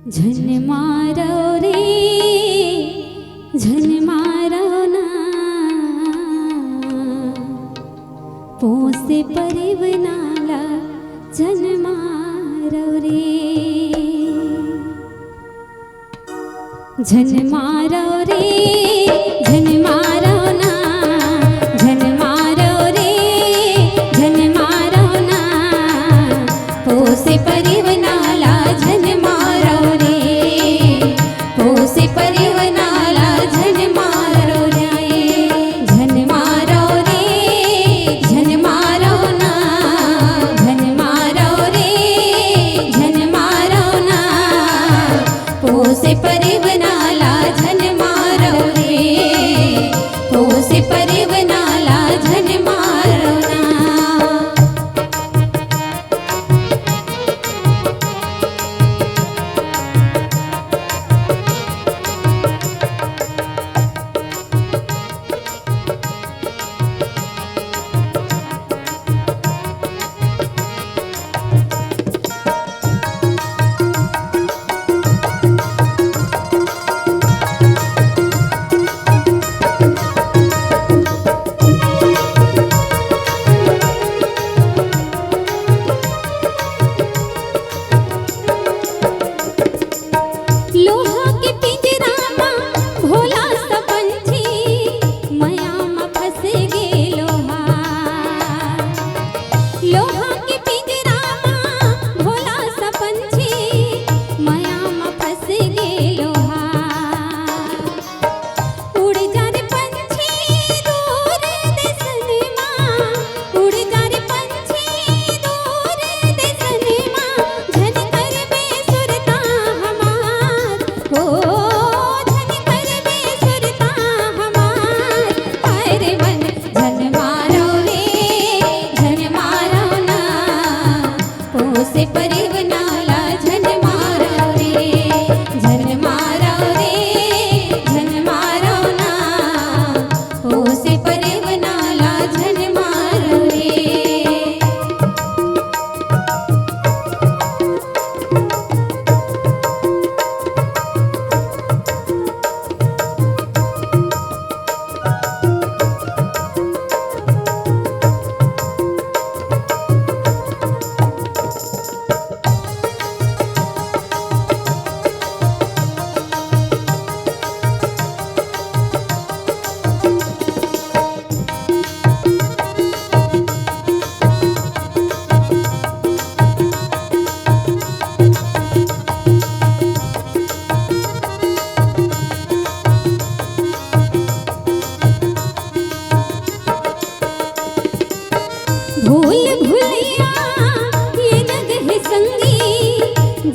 झन मारो रे झन मारो ना पोसे परिवनाला झन मारो रे झन मारो रे झन मारो ना झन मारो रे झन मारो ना पोसे परिवनाला झन मारो रे पोसे परिवनाला झन मारो रे झन मारो रे झन मारो ना झन मारो रे झन मारो ना पोसे परिवनाला झन मारो रे पोसे परिवनाला झन मारो ना पोसे परिवनाला झन मारो रे झन मारो रे झन मारो ना पोसे परिवनाला झन मारो रे भूल भुलिया ये जग है संगी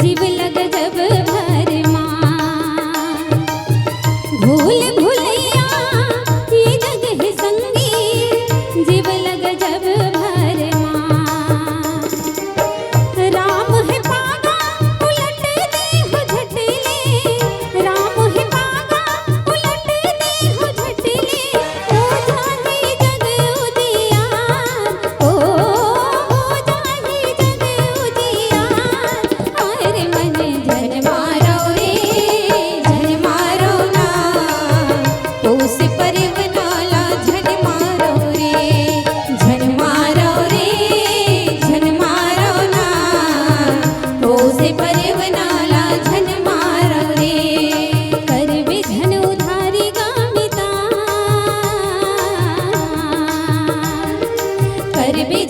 जीव लग जब भर मां भूल भुलिया ये जग है संगी जीव लग जब भर मां राम है पागा उलट दे हो झटले राम है पागा उलट दे हो झटले ओ जाने जग उदियार ओ जाने जग उदियार हर मन झन मारो रे झन मारो ना पोसे परिवनाला झन मारो रे झन मारो रे झन मारो ना पोसे परिवनाला झन मारो रे करवे झन उधारी गामिता करवे